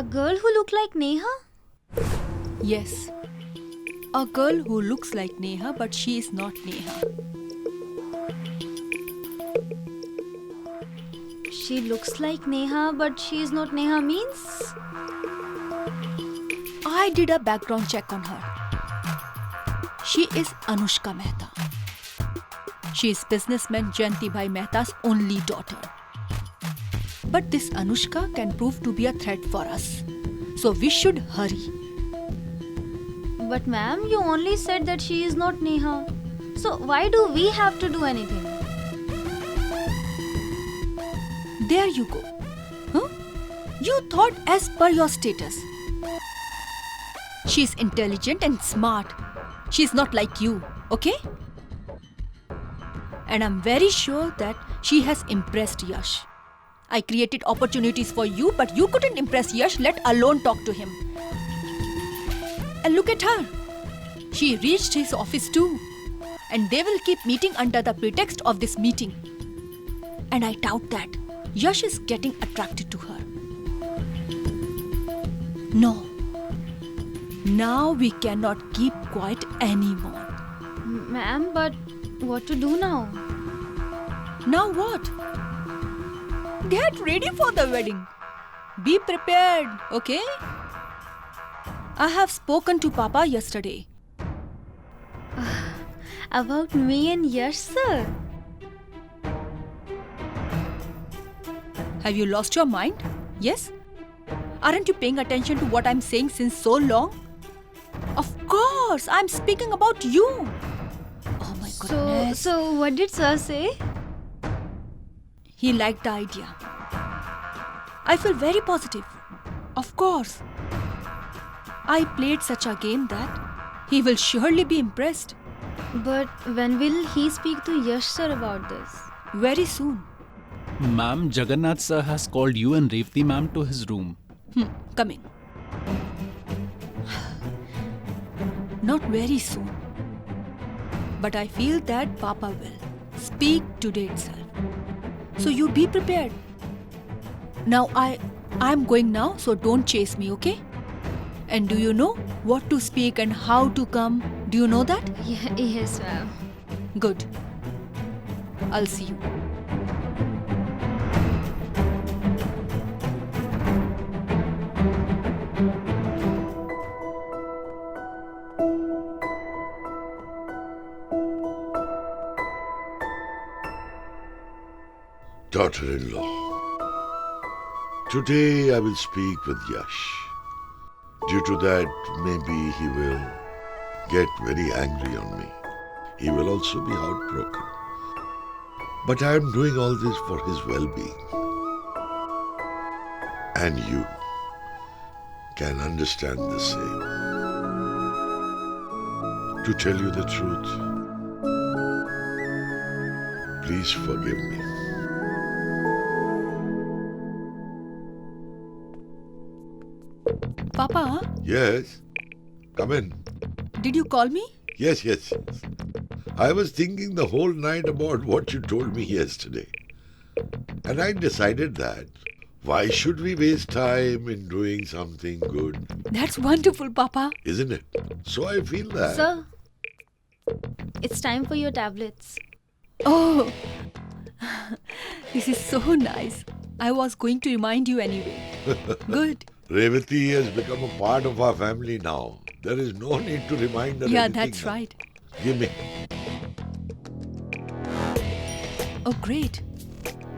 girl who looked like Neha? Yes. A girl who looks like Neha, but she is not Neha. She looks like Neha, but she is not Neha means? I did a background check on her. She is Anushka Mehta. She is businessman Jayanti Bhai Mehta's only daughter. But this Anushka can prove to be a threat for us. So we should hurry. But ma'am, you only said that she is not Neha. So why do we have to do anything? There you go. Huh? You thought as per your status. She is intelligent and smart. She is not like you, okay? And I'm very sure that she has impressed Yash. I created opportunities for you, but you couldn't impress Yash, let alone talk to him. And look at her. She reached his office too. And they will keep meeting under the pretext of this meeting. And I doubt that Yash is getting attracted to her. No. Now we cannot keep quiet anymore. Ma'am, but what to do now? Now what? Get ready for the wedding. Be prepared, okay? I have spoken to Papa yesterday. About me and Yash, sir? Have you lost your mind? Yes? Aren't you paying attention to what I'm saying since so long? Of course, I'm speaking about you. Oh my goodness. So what did sir say? He liked the idea. I feel very positive. Of course. I played such a game that he will surely be impressed. But when will he speak to Yash sir about this? Very soon. Ma'am, Jagannath sir has called you and Revati ma'am to his room. Coming. Not very soon. But I feel that Papa will speak today itself. So you be prepared. Now I'm going now, so don't chase me, okay? And do you know what to speak and how to come? Do you know that? Yes, ma'am. Good. I'll see you. Daughter-in-law, today I will speak with Yash. Due to that, maybe he will get very angry on me. He will also be heartbroken. But I am doing all this for his well-being. And you can understand the same. To tell you the truth, please forgive me. Papa, Yes, come in. did you call me? Yes. I was thinking the whole night about what you told me yesterday. And I decided that why should we waste time in doing something good, That's wonderful, Papa. isn't it? So I feel that. Sir, it's time for your tablets. Oh, this is so nice. I was going to remind you anyway. Good. Revati has become a part of our family now. There is no need to remind her Yeah, anything that's now. right. Give me. Oh, great.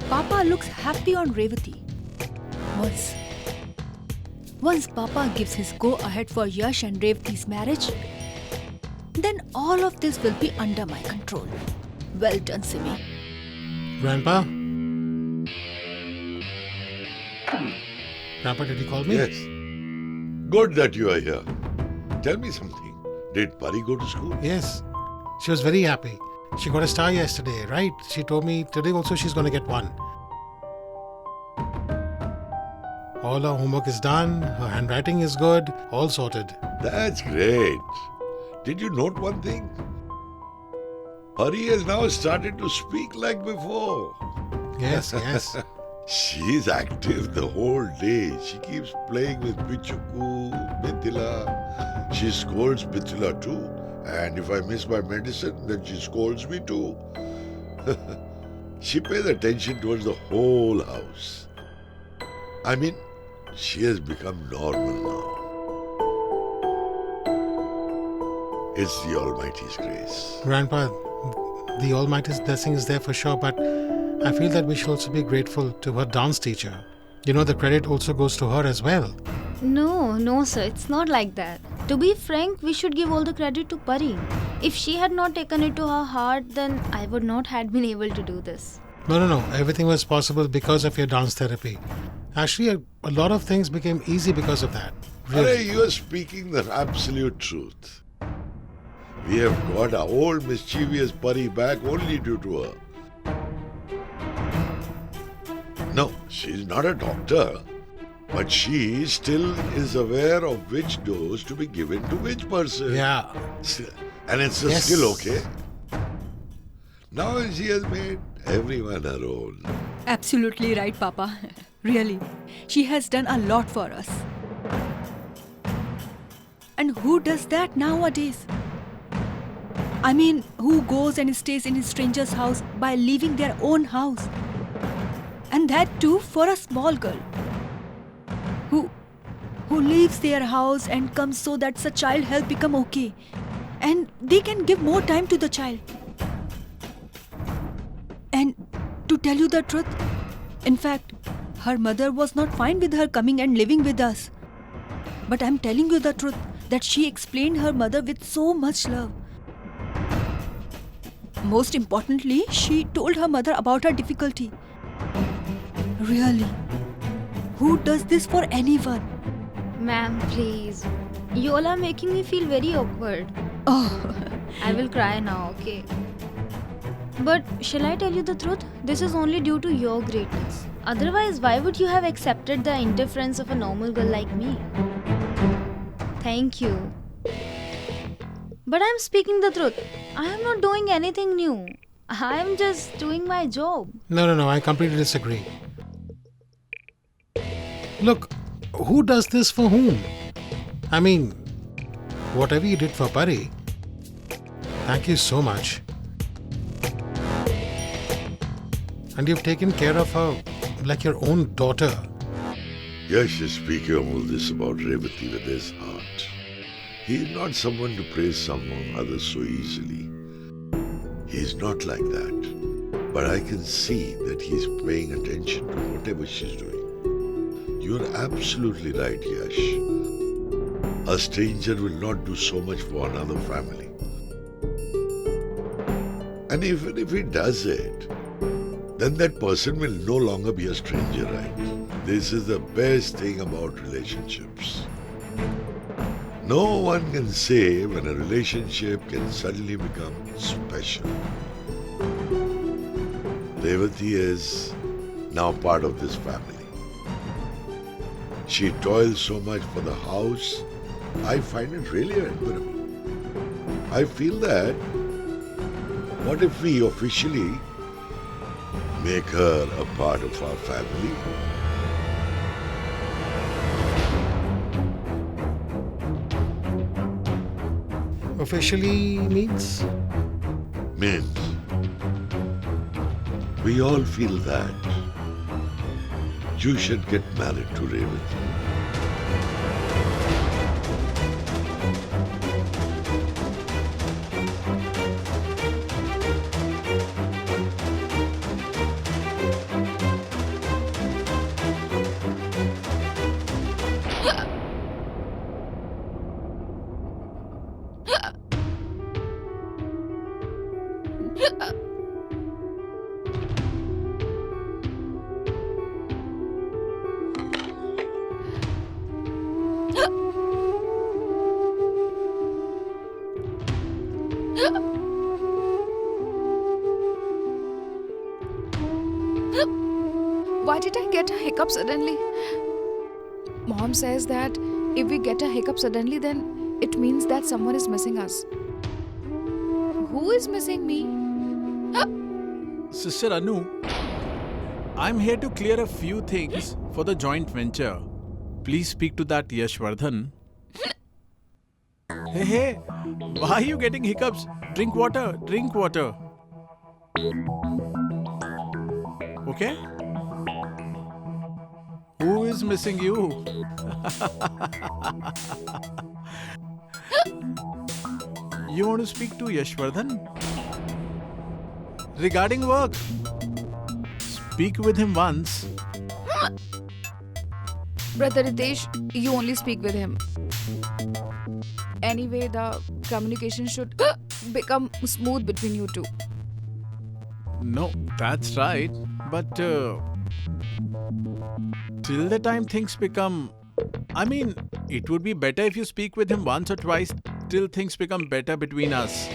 Papa looks happy on Revati. Once Papa gives his go-ahead for Yash and Revati's marriage, then all of this will be under my control. Well done, Simi. Grandpa? Grandpa, did you call me? Yes. Good that you are here. Tell me something. Did Pari go to school? Yes. She was very happy. She got a star yesterday, right? She told me today also she's going to get one. All her homework is done, her handwriting is good, all sorted. That's great. Did you note one thing? Pari has now started to speak like before. Yes, yes. She's active the whole day. She keeps playing with Pichuku, Mithila. She scolds Mithila too. And if I miss my medicine, then she scolds me too. She pays attention towards the whole house. I mean, she has become normal now. It's the Almighty's grace. Grandpa, the Almighty's blessing is there for sure, but I feel that we should also be grateful to her dance teacher. You know, the credit also goes to her as well. No, sir, it's not like that. To be frank, we should give all the credit to Pari. If she had not taken it to her heart, then I would not have been able to do this. No. Everything was possible because of your dance therapy. Actually, a lot of things became easy because of that. Arey, you are speaking the absolute truth. We have got our old mischievous Pari back only due to her. No, she's not a doctor, but she still is aware of which dose to be given to which person. Yeah. And it's a Yes. skill, okay? Now she has made everyone her own. Absolutely right, Papa. Really. She has done a lot for us. And who does that nowadays? I mean, who goes and stays in a stranger's house by leaving their own house? And that too for a small girl. Who leaves their house and comes so that the child health become okay. And they can give more time to the child. And to tell you the truth, in fact, her mother was not fine with her coming and living with us. But I'm telling you the truth, that she explained her mother with so much love. Most importantly, she told her mother about her difficulty. Really? Who does this for anyone? Ma'am, please. You all are making me feel very awkward. Oh, I will cry now, okay? But shall I tell you the truth? This is only due to your greatness. Otherwise, why would you have accepted the indifference of a normal girl like me? Thank you. But I'm speaking the truth. I am not doing anything new. I am just doing my job. No, I completely disagree. Look, who does this for whom? I mean, whatever you did for Pari, thank you so much. And you've taken care of her like your own daughter. Yash is speaking all this about Revati with his heart. He is not someone to praise someone others so easily. He is not like that. But I can see that he is paying attention to whatever she's doing. You're absolutely right, Yash. A stranger will not do so much for another family. And even if he does it, then that person will no longer be a stranger, right? This is the best thing about relationships. No one can say when a relationship can suddenly become special. Revati is now part of this family. She toils so much for the house. I find it really admirable. I feel that what if we officially make her a part of our family? Officially means? Means we all feel that you should get married to Revati. Why did I get a hiccup suddenly? Mom says that if we get a hiccup suddenly, then it means that someone is missing us. Who is missing me? Sister Anu, I'm here to clear a few things for the joint venture. Please speak to that Yashvardhan. Hey, why are you getting hiccups? Drink water, drink water. Okay? Who is missing you? You want to speak to Yashvardhan? Regarding work. Speak with him once. Brother Ritesh, you only speak with him. Anyway, the communication should become smooth between you two. No, that's right. But till the time things become... I mean, it would be better if you speak with him once or twice till things become better between us.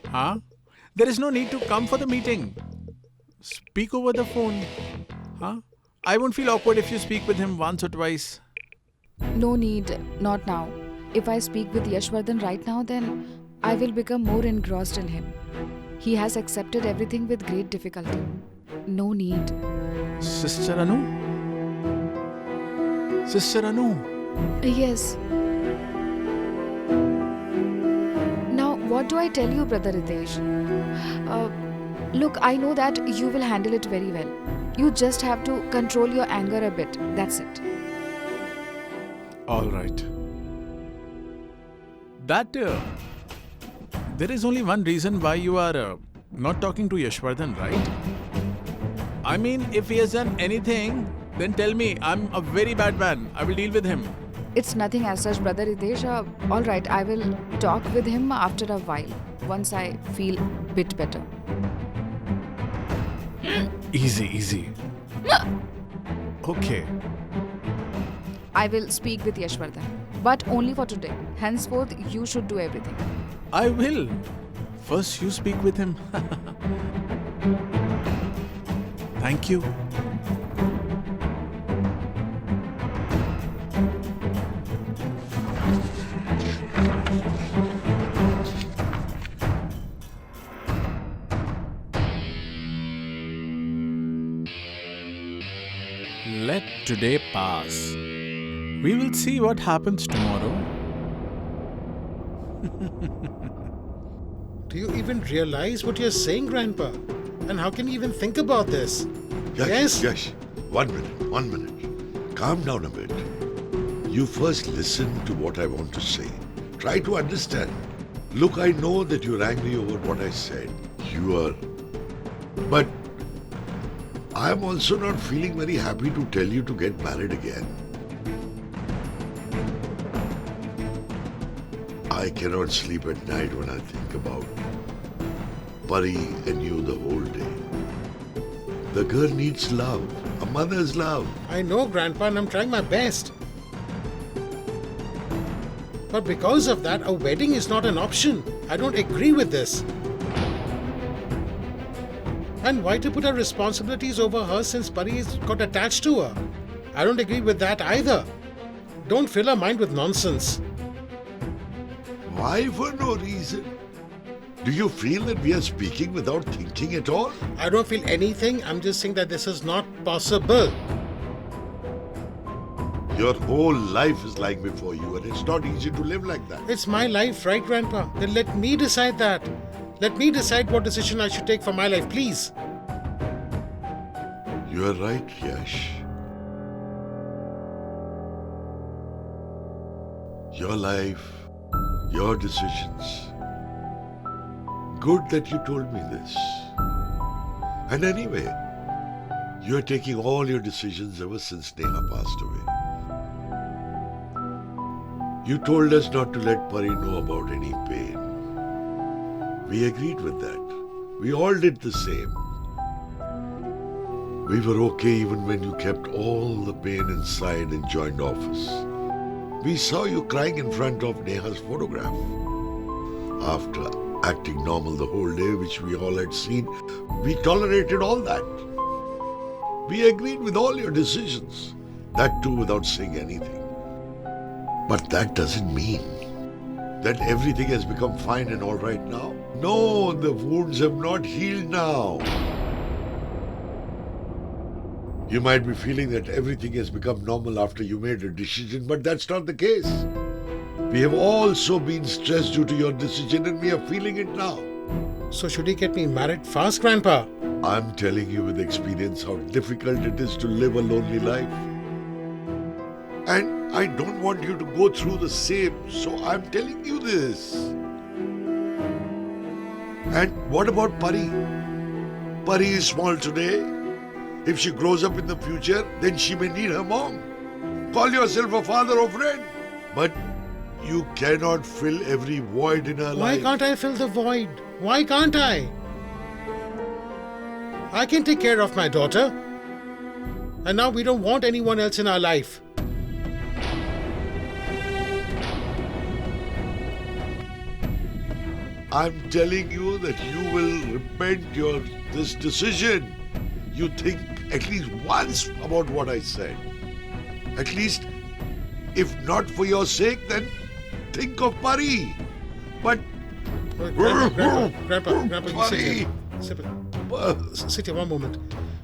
Huh? There is no need to come for the meeting. Speak over the phone. Huh? I won't feel awkward if you speak with him once or twice. No need, not now. If I speak with Yashvardhan right now, then I will become more engrossed in him. He has accepted everything with great difficulty. No need. Sister Anu? Sister Anu? Yes. Now, what do I tell you, Brother Ritesh? Look, I know that you will handle it very well. You just have to control your anger a bit. That's it. All right. There is only one reason why you are not talking to Yashvardhan, right? I mean, if he has done anything, then tell me. I'm a very bad man. I will deal with him. It's nothing as such, Brother Ritesh. All right, I will talk with him after a while, once I feel a bit better. Easy. Okay. I will speak with Yashvardhan, but only for today. Henceforth, you should do everything. I will. First, you speak with him. Thank you. Let today pass. We will see what happens tomorrow. Do you even realize what you're saying, Grandpa? And how can you even think about this? Yes? Yash, 1 minute. Calm down a bit. You first listen to what I want to say. Try to understand. Look, I know that you're angry over what I said. You are. But I'm also not feeling very happy to tell you to get married again. I cannot sleep at night when I think about Pari and you the whole day. The girl needs love, a mother's love. I know, Grandpa, and I'm trying my best. But because of that, a wedding is not an option. I don't agree with this. And why to put our responsibilities over her since Pari's got attached to her? I don't agree with that either. Don't fill her mind with nonsense. Why for no reason? Do you feel that we are speaking without thinking at all? I don't feel anything. I'm just saying that this is not possible. Your whole life is lying before you and it's not easy to live like that. It's my life, right, Grandpa? Then let me decide that. Let me decide what decision I should take for my life, please. You are right, Yash. Your life, your decisions. Good that you told me this. And anyway, you are taking all your decisions ever since Neha passed away. You told us not to let Pari know about any pain. We agreed with that. We all did the same. We were okay even when you kept all the pain inside and joined office. We saw you crying in front of Neha's photograph. After acting normal the whole day, which we all had seen, we tolerated all that. We agreed with all your decisions. That too without saying anything. But that doesn't mean that everything has become fine and all right now. No, the wounds have not healed now. You might be feeling that everything has become normal after you made a decision, but that's not the case. We have also been stressed due to your decision and we are feeling it now. So should he get me married fast, Grandpa? I'm telling you with experience how difficult it is to live a lonely life. And I don't want you to go through the same, so I'm telling you this. And what about Pari? Pari is small today. If she grows up in the future, then she may need her mom. Call yourself a father or friend. But you cannot fill every void in her Why life. can't I fill the void? Why can't I? I can take care of my daughter. And now we don't want anyone else in our life. I'm telling you that you will repent this decision. You think at least once about what I said. At least, if not for your sake, then think of Pari. But Grandpa, you sit Pari, here. Sit here 1 moment.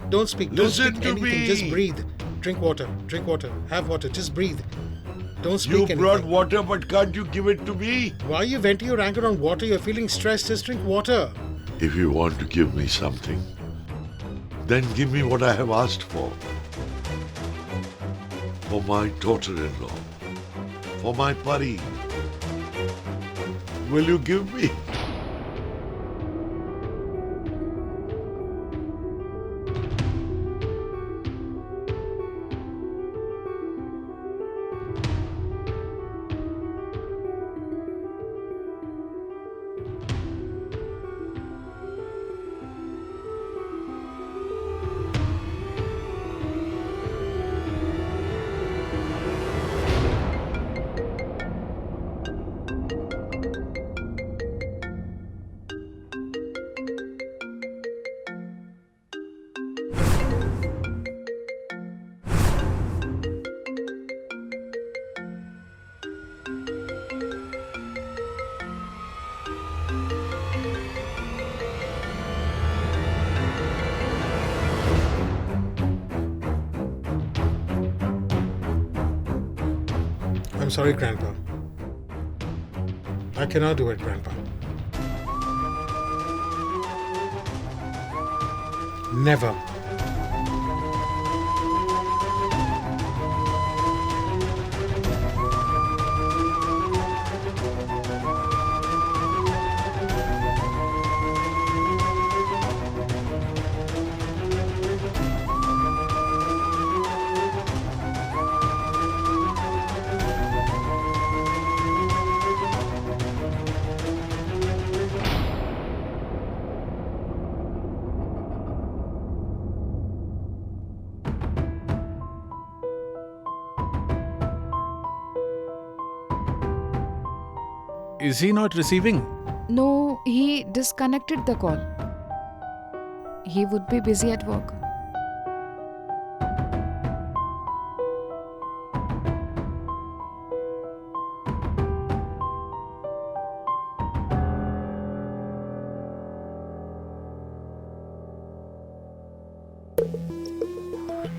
Don't speak. Don't Listen speak to anything. me. Just breathe. Drink water. Drink water. Have water. Just breathe. Don't you speak anything. brought water, but can't you give it to me? Why are you venting your anger on water? You're feeling stressed. Just drink water. If you want to give me something, then give me what I have asked for. For my daughter-in-law. For my Pari. Will you give me? I'm sorry, Grandpa. I cannot do it, Grandpa. Never. Is he not receiving? No, he disconnected the call. He would be busy at work.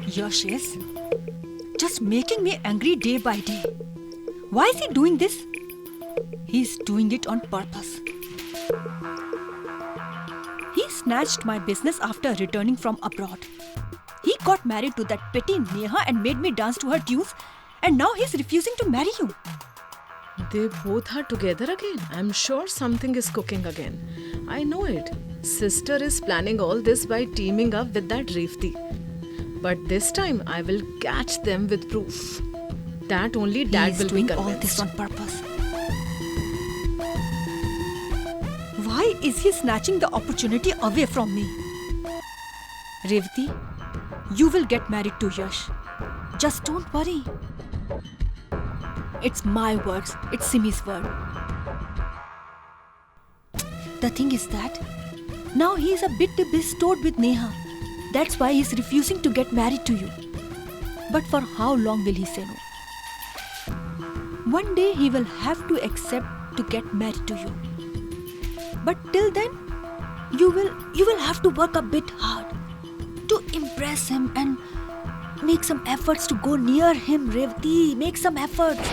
Yash is just making me angry day by day. Why is he doing this? He's doing it on purpose. He snatched my business after returning from abroad. He got married to that petty Neha and made me dance to her tunes, and now he's refusing to marry you. They both are together again. I'm sure something is cooking again. I know it. Sister is planning all this by teaming up with that Revti. But this time I will catch them with proof. That only Dad He's will be doing convinced. all this on purpose. Why is he snatching the opportunity away from me? Revati, you will get married to Yash. Just don't worry. It's my words, it's Simi's word. The thing is that now he is a bit bestowed with Neha. That's why he's refusing to get married to you. But for how long will he say no? One day he will have to accept to get married to you. But till then, you will have to work a bit hard to impress him and Make some efforts to go near him, Revati. Make some efforts.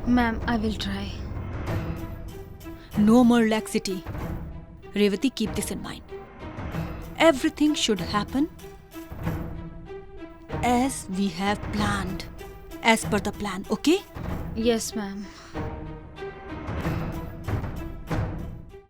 Ma'am, I will try. No more laxity. Revati, keep this in mind. Everything should happen as we have planned. As per the plan, okay? Yes, ma'am.